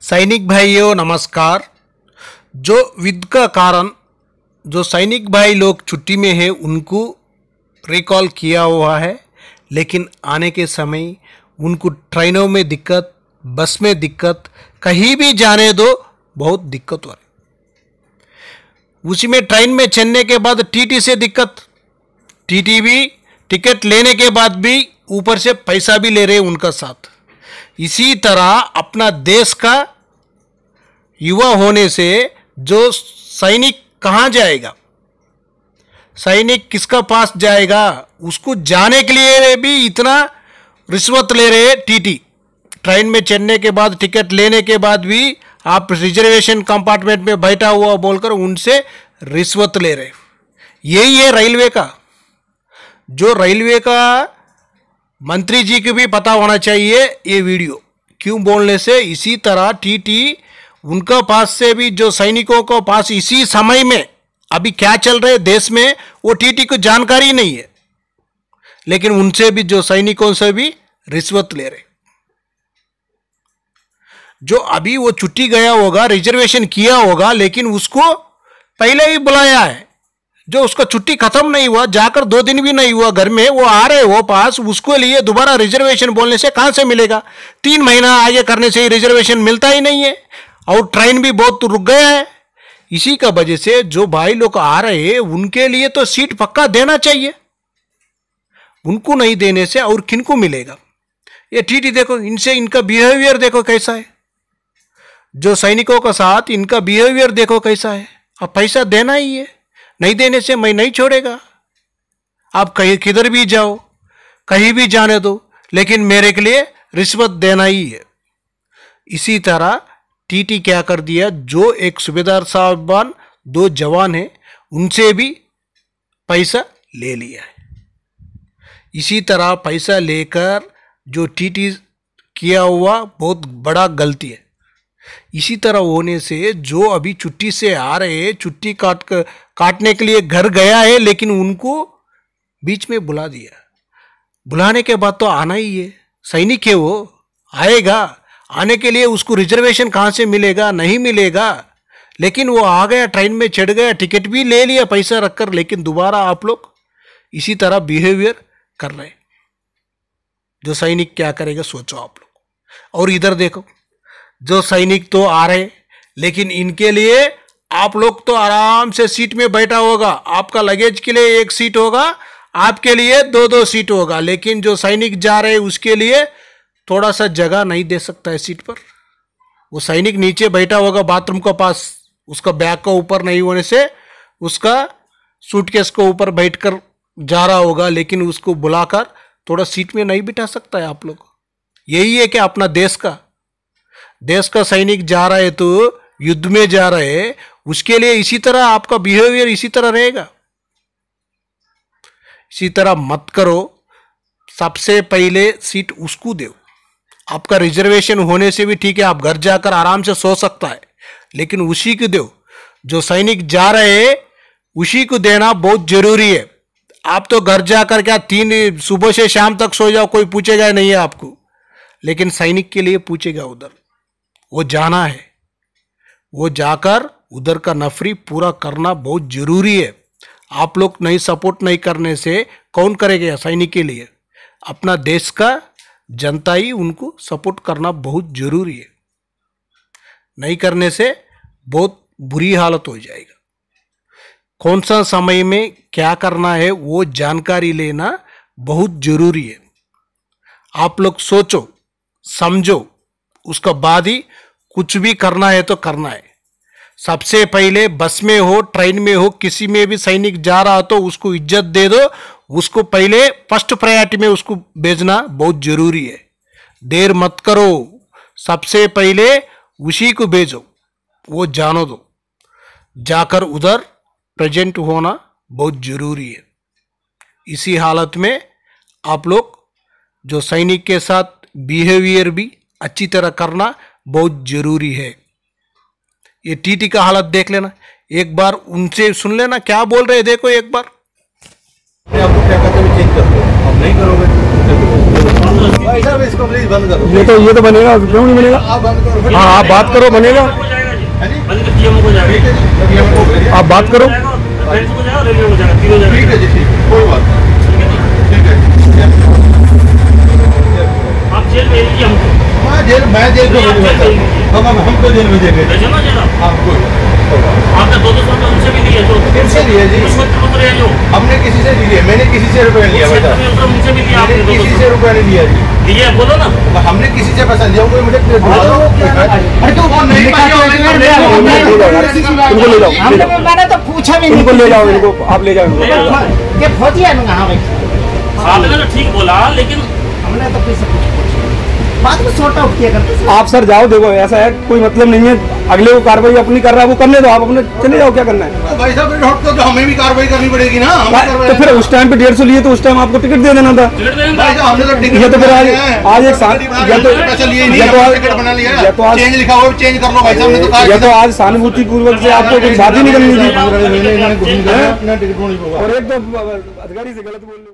सैनिक भाइयों नमस्कार। जो युद्ध का कारण जो सैनिक भाई लोग छुट्टी में है उनको रिकॉल किया हुआ है, लेकिन आने के समय उनको ट्रेनों में दिक्कत, बस में दिक्कत, कहीं भी जाने दो बहुत दिक्कत हो रही। उसी में ट्रेन में चढ़ने के बाद टीटी से दिक्कत, टीटी भी टिकट लेने के बाद भी ऊपर से पैसा भी ले रहे उनका साथ। इसी तरह अपना देश का युवा होने से जो सैनिक कहाँ जाएगा, सैनिक किसका पास जाएगा, उसको जाने के लिए भी इतना रिश्वत ले रहे। टीटी ट्रेन में चढ़ने के बाद टिकट लेने के बाद भी आप रिजर्वेशन कंपार्टमेंट में बैठा हुआ बोलकर उनसे रिश्वत ले रहे। यही है रेलवे का। जो रेलवे का मंत्री जी को भी पता होना चाहिए ये वीडियो क्यों बोलने से। इसी तरह टीटी उनका पास से भी जो सैनिकों को पास इसी समय में अभी क्या चल रहे देश में वो टीटी को जानकारी नहीं है, लेकिन उनसे भी जो सैनिकों से भी रिश्वत ले रहे। जो अभी वो छुट्टी गया होगा, रिजर्वेशन किया होगा, लेकिन उसको पहले ही बुलाया है। जो उसका छुट्टी खत्म नहीं हुआ, जाकर 2 दिन भी नहीं हुआ घर में, वो आ रहे वो पास, उसको लिए दोबारा रिजर्वेशन बोलने से कहां से मिलेगा। 3 महीना आगे करने से ही रिजर्वेशन मिलता ही नहीं है और ट्रेन भी बहुत रुक गया है। इसी का वजह से जो भाई लोग आ रहे हैं उनके लिए तो सीट पक्का देना चाहिए। उनको नहीं देने से और किनको मिलेगा। ये टीटी देखो, इनसे इनका बिहेवियर देखो कैसा है। जो सैनिकों का साथ इनका बिहेवियर देखो कैसा है। अब पैसा देना ही है, नहीं देने से मैं नहीं छोड़ेगा। आप कहीं किधर भी जाओ, कहीं भी जाने दो, लेकिन मेरे के लिए रिश्वत देना ही है। इसी तरह टीटी क्या कर दिया, जो एक सूबेदार साहबान 2 जवान हैं उनसे भी पैसा ले लिया है। इसी तरह पैसा लेकर जो टीटी किया हुआ बहुत बड़ा गलती है। इसी तरह होने से जो अभी छुट्टी से आ रहे हैं, छुट्टी काटने के लिए घर गया है, लेकिन उनको बीच में बुला दिया। बुलाने के बाद तो आना ही है, सैनिक है वो, आएगा। आने के लिए उसको रिजर्वेशन कहाँ से मिलेगा, नहीं मिलेगा। लेकिन वो आ गया, ट्रेन में चढ़ गया, टिकट भी ले लिया पैसा रखकर, लेकिन दोबारा आप लोग इसी तरह बिहेवियर कर रहे। जो सैनिक क्या करेगा सोचो आप लोग। और इधर देखो, जो सैनिक तो आ रहे, लेकिन इनके लिए आप लोग तो आराम से सीट में बैठा होगा। आपका लगेज के लिए 1 सीट होगा, आपके लिए 2-2 सीट होगा। लेकिन जो सैनिक जा रहे उसके लिए थोड़ा सा जगह नहीं दे सकता है सीट पर। वो सैनिक नीचे बैठा होगा बाथरूम के पास, उसका बैग का ऊपर नहीं होने से उसका सूटकेस को ऊपर बैठकर जा रहा होगा, लेकिन उसको बुलाकर थोड़ा सीट में नहीं बिठा सकता है आप लोग। यही है कि अपना देश का सैनिक जा रहा है तो युद्ध में जा रहे हैं, उसके लिए इसी तरह आपका बिहेवियर इसी तरह रहेगा। इसी तरह मत करो। सबसे पहले सीट उसको दो। आपका रिजर्वेशन होने से भी ठीक है, आप घर जाकर आराम से सो सकता है, लेकिन उसी को दो। जो सैनिक जा रहे हैं उसी को देना बहुत जरूरी है। आप तो घर जाकर क्या 3 सुबह से शाम तक सो जाओ, कोई पूछेगा नहीं है आपको, लेकिन सैनिक के लिए पूछेगा। उधर वो जाना है, वो जाकर उधर का नफरी पूरा करना बहुत जरूरी है। आप लोग नहीं सपोर्ट नहीं करने से कौन करेगा सैनिक के लिए। अपना देश का जनता ही उनको सपोर्ट करना बहुत जरूरी है। नहीं करने से बहुत बुरी हालत हो जाएगा। कौन सा समय में क्या करना है वो जानकारी लेना बहुत जरूरी है। आप लोग सोचो समझो, उसका बाद ही कुछ भी करना है तो करना है। सबसे पहले बस में हो, ट्रेन में हो, किसी में भी सैनिक जा रहा हो तो उसको इज्जत दे दो। उसको पहले फर्स्ट प्रायोरिटी में उसको भेजना बहुत जरूरी है। देर मत करो, सबसे पहले उसी को भेजो, वो जानो दो। जाकर उधर प्रेजेंट होना बहुत जरूरी है। इसी हालत में आप लोग जो सैनिक के साथ बिहेवियर भी अच्छी तरह करना बहुत जरूरी है। ये टीटी का हालत देख लेना, एक बार उनसे सुन लेना क्या बोल रहे हैं। देखो एक बार आपको क्या कहते हैं, चेक करते हो, आप नहीं करोगे भाई साहब इसको प्लीज बंद करो। ये तो बनेगा, क्यों नहीं बनेगा? आप बंद करो। हाँ आप बात करो, बनेगा। आप बात करो। ठीक है जी, ठीक है, कोई बात नहीं, ठीक है। आप जेल भेजिए हमको। मैं जेल को हमको जेल भेजेंगे आपको। आपने 200 रुपये उनसे भी लिए तो किससे लिए जी? हमने किसी से नहीं लिए, मैंने किसी से रुपया लिया बेटा, उनसे भी लिया आपने किसी से रुपया नहीं लिया जी। लिए बोलो ना। हमने किसी से पैसा लिया, कोई मुझे इनको ले जाओ, मैंने तो पूछा भी इनको ले जाओ, इनको आप ले जाओ। ये फौजी है ना? हाँ भाई आपने तो ठीक बोला, लेकिन हमने तो किसी बाद में सॉर्ट आउट किया करते। आप सर जाओ, देखो ऐसा है, कोई मतलब नहीं है, अगले को कार्रवाई अपनी कर रहा है वो करने दो, आप अपने चले जाओ, क्या करना है? भाई साहब तो हमें भी कार्रवाई करनी पड़ेगी ना। तो फिर उस टाइम पे 150 लिए तो उस टाइम आपको टिकट दे देना था। भाई साहब हमने तो टिकट, ये तो फिर आज एक साथ पैसा लिए नहीं, टिकट बना लिया, चेंज लिखा हुआ चेंज कर लो भाई साहब ने तो कहा। या तो आज सहानुभूति पूर्वक से आपको कुछ बात ही नहीं करनी थी, अपना टिकट और एक तो अधिकारी से गलत बोल रहे हो।